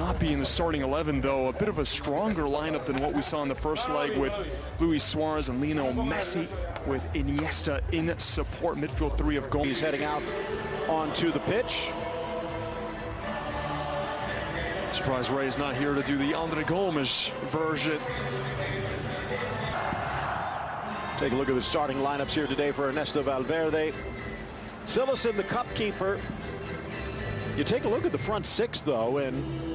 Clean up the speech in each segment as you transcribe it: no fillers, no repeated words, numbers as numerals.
not be in the starting 11, though. A bit of a stronger lineup than what we saw in the first leg with Luis Suarez and Lionel Messi, with Iniesta in support. Midfield three of goals. He's heading out onto the pitch. Surprised Ray's not here to do the Andre Gomes version. Take a look at the starting lineups here today for Ernesto Valverde. Cillison, the cup keeper. You take a look at the front six, though, and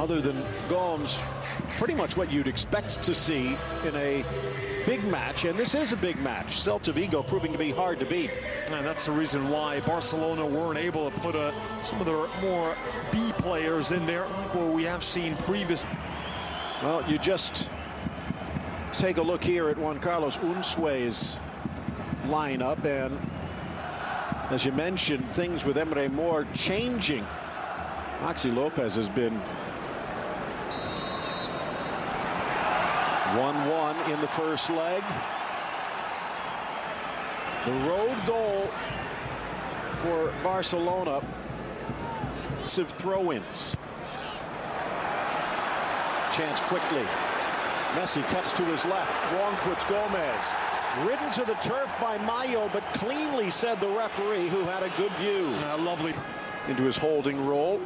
other than Gomes, pretty much what you'd expect to see in a big match, and this is a big match. Celta Vigo proving to be hard to beat. And that's the reason why Barcelona weren't able to put some of their more B players in there, like what we have seen previous. Well, you just take a look here at Juan Carlos Unzue's lineup, and as you mentioned, things with Emre Mor changing. Maxi Lopez has been 1-1 in the first leg. The road goal for Barcelona. Massive throw-ins. Chance quickly. Messi cuts to his left. Wrong foot's Gomez. Ridden to the turf by Mayo, but cleanly, said the referee, who had a good view. Lovely. Into his holding role.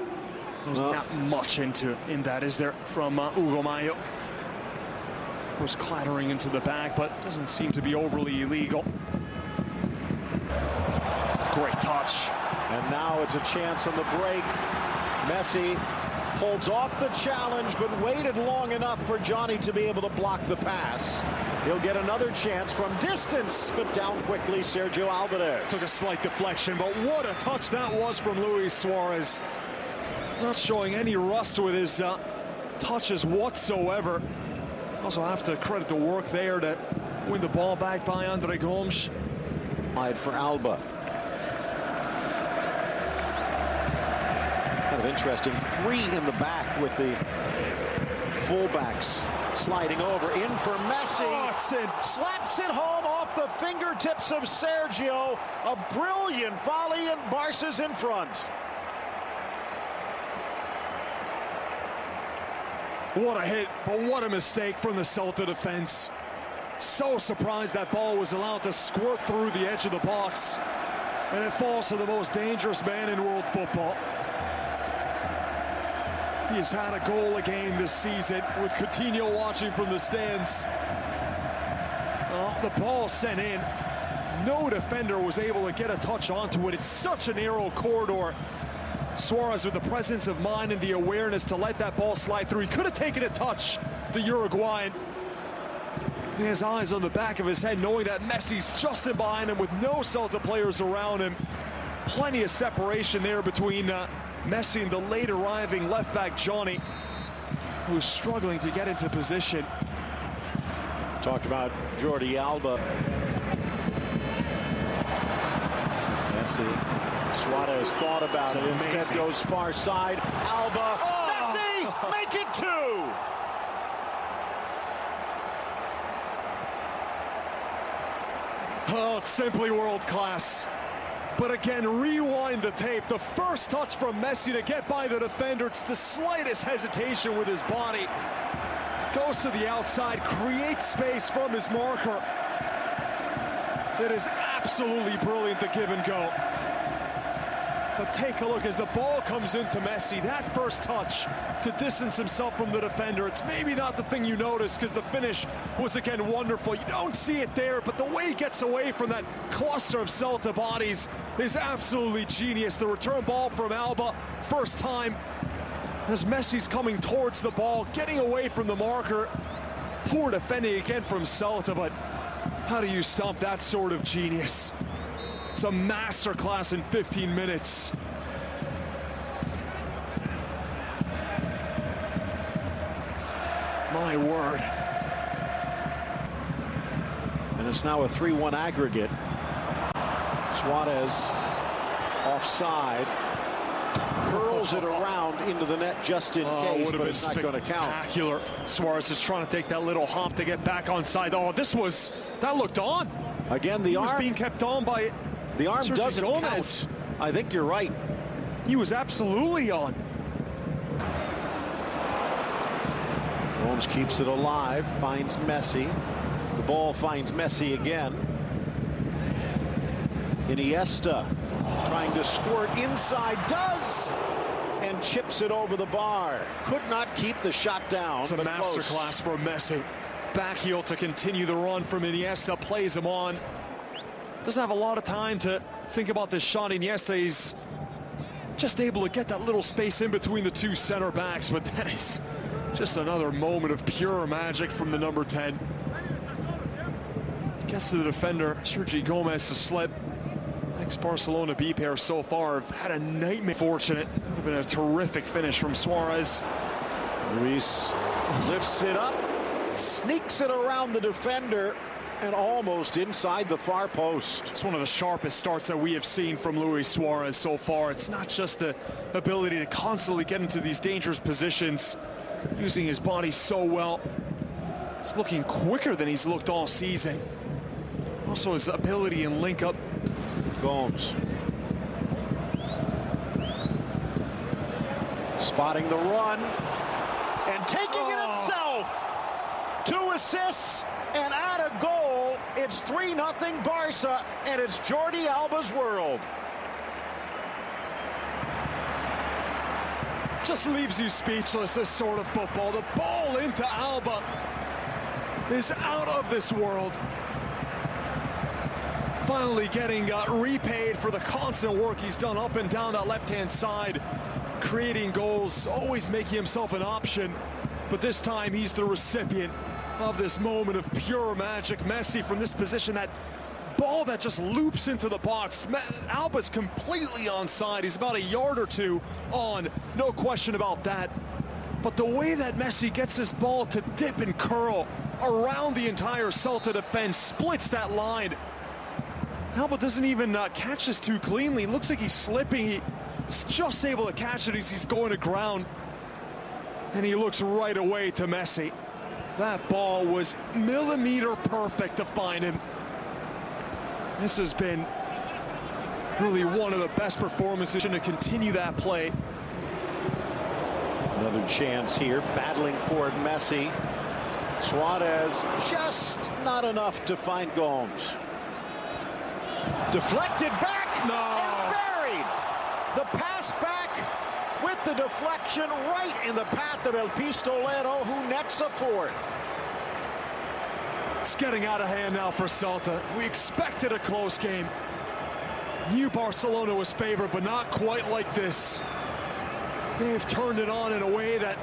There's not much in that, is there, from Hugo Mayo. Goes clattering into the back, but doesn't seem to be overly illegal. Great touch. And now it's a chance on the break. Messi holds off the challenge, but waited long enough for Johnny to be able to block the pass. He'll get another chance from distance, but down quickly, Sergio Alvarez. Took a slight deflection, but what a touch that was from Luis Suarez. Not showing any rust with his touches whatsoever. Also have to credit the work there to win the ball back by Andre Gomes. Wide for Alba. Kind of interesting. Three in the back with the fullbacks sliding over. In for Messi. Oh, it's in. Slaps it home off the fingertips of Sergio. A brilliant volley, and Barca's in front. What a hit, but what a mistake from the Celta defense. So surprised that ball was allowed to squirt through the edge of the box. And it falls to the most dangerous man in world football. He has had a goal a game this season, with Coutinho watching from the stands. The ball sent in. No defender was able to get a touch onto it. It's such a narrow corridor. Suarez with the presence of mind and the awareness to let that ball slide through. He could have taken a touch, the Uruguayan. He has eyes on the back of his head, knowing that Messi's just in behind him with no Celta players around him. Plenty of separation there between Messi and the late arriving left back Johnny, who's struggling to get into position. Talked about Jordi Alba. Messi. Suarez thought about it. Instead goes far side. Alba. Messi! Make it two! Oh, it's simply world class. But again, rewind the tape. The first touch from Messi to get by the defender. It's the slightest hesitation with his body. Goes to the outside, creates space from his marker. It is absolutely brilliant, the give and go. But take a look as the ball comes into Messi. That first touch to distance himself from the defender. It's maybe not the thing you notice, because the finish was again wonderful. You don't see it there, but the way he gets away from that cluster of Celta bodies is absolutely genius. The return ball from Alba, first time, as Messi's coming towards the ball, getting away from the marker. Poor defending again from Celta, but how do you stop that sort of genius? It's a masterclass in 15 minutes. My word. And it's now a 3-1 aggregate. Suarez offside. Curls it around into the net just in case, but it's not going to count. Spectacular. Suarez is trying to take that little hop to get back onside. Oh, that looked on. Again, the arm was being kept on by the arm Sergio doesn't Gomez. count. I think you're right. He was absolutely on. Gomes keeps it alive, finds Messi. The ball finds Messi again. Iniesta trying to squirt inside, does, and chips it over the bar. Could not keep the shot down. It's a masterclass for Messi. Back heel to continue the run from Iniesta, plays him on. Doesn't have a lot of time to think about this shot. Iniesta, he's just able to get that little space in between the two center backs, but that is just another moment of pure magic from the number 10. Gets to the defender, Sergi Gomez, to slip. Ex-Barcelona B pair so far have had a nightmare. Fortunate. Would have been a terrific finish from Suarez. Luis lifts it up, sneaks it around the defender, and almost inside the far post. It's one of the sharpest starts that we have seen from Luis Suarez so far. It's not just the ability to constantly get into these dangerous positions, using his body so well. He's looking quicker than he's looked all season. Also his ability and link up. Gomes spotting the run and taking it himself. 2 assists and add a goal. It's 3-0 Barca, and it's Jordi Alba's world. Just leaves you speechless, this sort of football. The ball into Alba is out of this world. Finally getting repaid for the constant work he's done up and down that left-hand side, creating goals, always making himself an option, but this time he's the recipient of this moment of pure magic. Messi from this position, that ball that just loops into the box. Alba's completely onside. He's about a yard or two on, no question about that. But the way that Messi gets this ball to dip and curl around the entire Celta defense, splits that line. Alba doesn't even catch this too cleanly. It looks like he's slipping. He's just able to catch it as he's going to ground. And he looks right away to Messi. That ball was millimeter perfect to find him. This has been really one of the best performances to continue that play. Another chance here, battling for it, Messi. Suarez just not enough to find Gomes. Deflected back, and buried. The pass back with the deflection right in the path of El Pistolero, who nets a fourth. It's getting out of hand now for Celta. We expected a close game. Knew Barcelona was favored, but not quite like this. They've turned it on in a way that,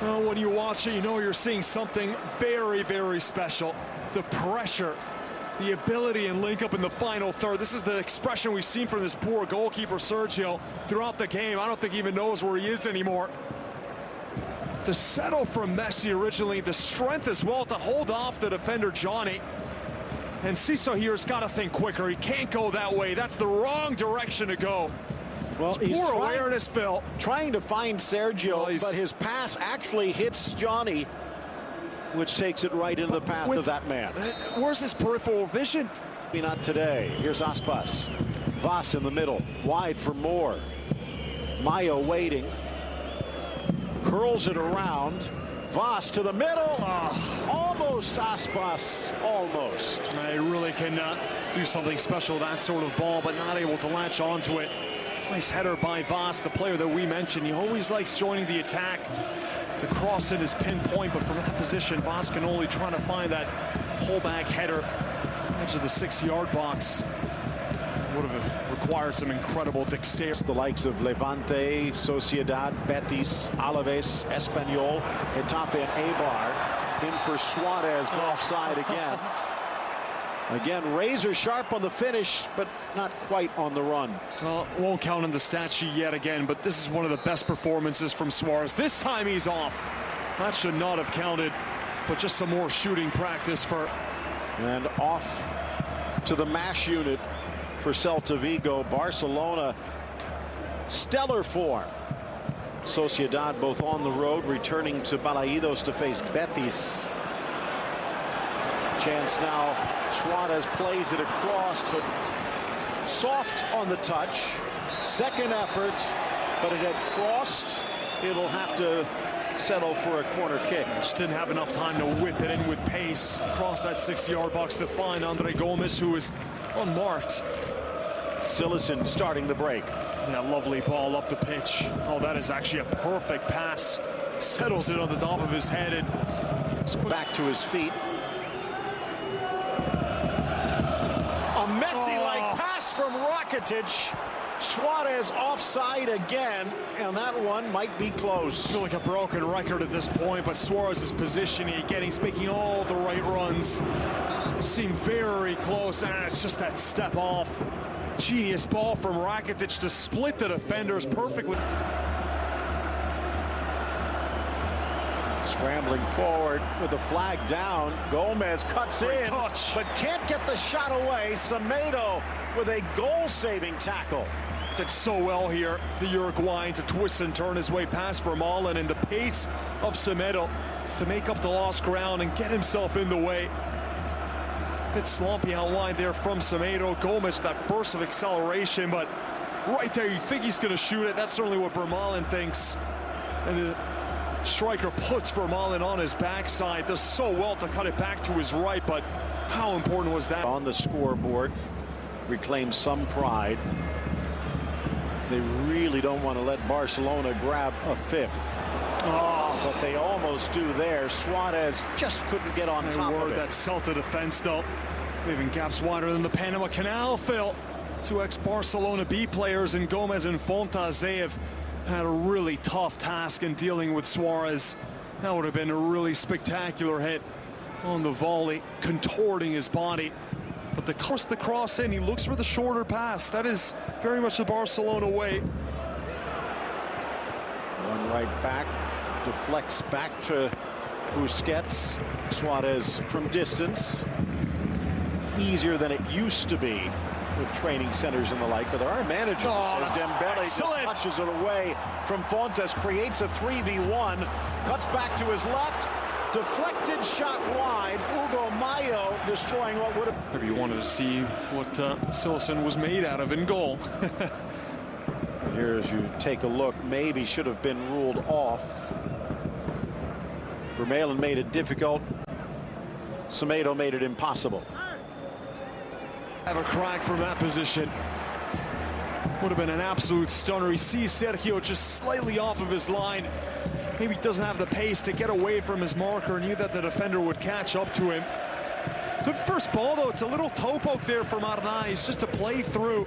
well, when you watch it, you know you're seeing something very, very special. The pressure, the ability and link up in the final third. This is the expression we've seen from this poor goalkeeper, Sergio, throughout the game. I don't think he even knows where he is anymore. The settle from Messi originally, the strength as well to hold off the defender, Johnny. And Ciso here's got to think quicker. He can't go that way. That's the wrong direction to go. Well, he's poor awareness, Phil. Trying to find Sergio, but his pass actually hits Johnny, which takes it right into the path of that man. Where's his peripheral vision? Maybe not today. Here's Aspas. Voss in the middle, wide for Moore. Mayo waiting. Curls it around. Voss to the middle. Almost Aspas. Almost. I really cannot do something special with that sort of ball, but not able to latch onto it. Nice header by Voss, the player that we mentioned. He always likes joining the attack. The cross in his pinpoint, but from that position, Voss can only try to find that pullback header edge of the 6-yard box. Would have required some incredible dexterity. The likes of Levante, Sociedad, Betis, Alaves, Espanyol, Getafe, and Eibar. In for Suarez, offside again. Again, razor sharp on the finish, but not quite on the run. Well, won't count on the stat sheet yet again, but this is one of the best performances from Suarez. This time he's off. That should not have counted, but just some more shooting practice for... And off to the mash unit for Celta Vigo. Barcelona, stellar form. Sociedad both on the road, returning to Balaidos to face Betis. Chance now. Suarez plays it across, but soft on the touch. Second effort, but it had crossed it'll have to settle for a corner kick. Just didn't have enough time to whip it in with pace across that 6-yard box to find Andre Gomes, who is unmarked. Cillison starting the break. Yeah, lovely ball up the pitch. Oh, that is actually a perfect pass. Settles it on the top of his head and back to his feet. A Messi-like pass from Rakitic. Suarez offside again, and that one might be close. I feel like a broken record at this point, but Suarez's positioning again, he's making all the right runs. Seemed very close, and it's just that step off. Genius ball from Rakitic to split the defenders perfectly. Scrambling forward with the flag down. Gomez cuts in, but can't get the shot away. Semedo with a goal-saving tackle. Did so well here, the Uruguayan, to twist and turn his way past Vermaelen, and the pace of Semedo to make up the lost ground and get himself in the way. Bit sloppy outline there from Semedo. Gomez, that burst of acceleration, but right there, you think he's going to shoot it. That's certainly what Vermaelen thinks. And the striker puts Vermaelen on his backside, does so well to cut it back to his right, but how important was that? On the scoreboard, reclaims some pride. They really don't want to let Barcelona grab a fifth. Oh, but they almost do there. Suarez just couldn't get on top of it. That Celta defense, though, leaving gaps wider than the Panama Canal, Phil. Two ex-Barcelona B players in Gomez and Fontas, they have had a really tough task in dealing with Suarez. That would have been a really spectacular hit on the volley, contorting his body. But the cross in, he looks for the shorter pass. That is very much the Barcelona way. One right back, deflects back to Busquets. Suarez from distance. Easier than it used to be with training centers and the like, but there are managers. As Dembele just touches it away from Fontes, creates a 3v1, cuts back to his left, deflected shot wide. Hugo Mayo destroying what would have... Maybe you wanted to see what Cillison was made out of in goal. Here, as you take a look, maybe should have been ruled off. Vermaelen made it difficult. Semedo made it impossible. Have a crack from that position. Would have been an absolute stunner. He sees Sergio just slightly off of his line. Maybe doesn't have the pace to get away from his marker. Knew that the defender would catch up to him. Good first ball, though. It's a little toe poke there from Arnaiz, just to play through.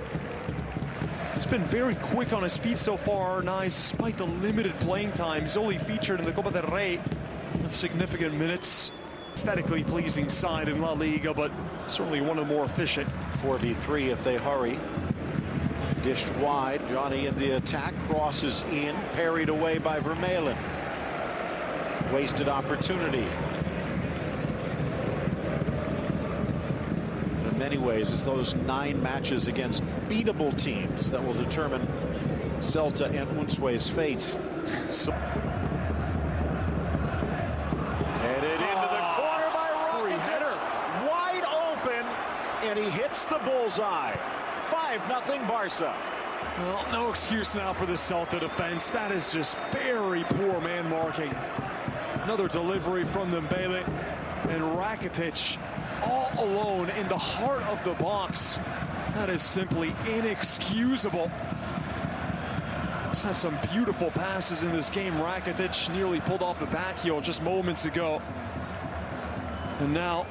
He's been very quick on his feet so far, Arnaiz, despite the limited playing time. He's only featured in the Copa del Rey with significant minutes. Aesthetically pleasing side in La Liga, but certainly one of the more efficient. 4v3 if they hurry. Dished wide, Johnny in the attack, crosses in, parried away by Vermaelen. Wasted opportunity. In many ways, it's those 9 matches against beatable teams that will determine Celta and Unzue's fate. Headed into the corner by Rakitic. Wide open, and he hits the bullseye. 5-0 Barca. Well, no excuse now for the Celta defense. That is just very poor man marking. Another delivery from Dembele, and Rakitic all alone in the heart of the box. That is simply inexcusable. He's had some beautiful passes in this game. Rakitic nearly pulled off the back heel just moments ago. And now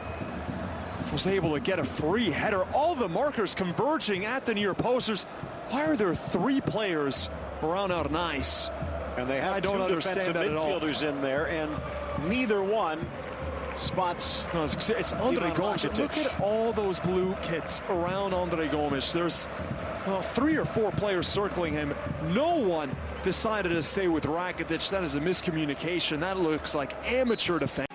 was able to get a free header. All the markers converging at the near posters. Why are there 3 players around Arnaiz? And they have I don't understand that at all. Midfielders in there, and neither one spots. No, it's Andre Gomes. Look at all those blue kits around Andre Gomes. There's 3 or 4 players circling him. No one decided to stay with Rakitic. That is a miscommunication. That looks like amateur defense.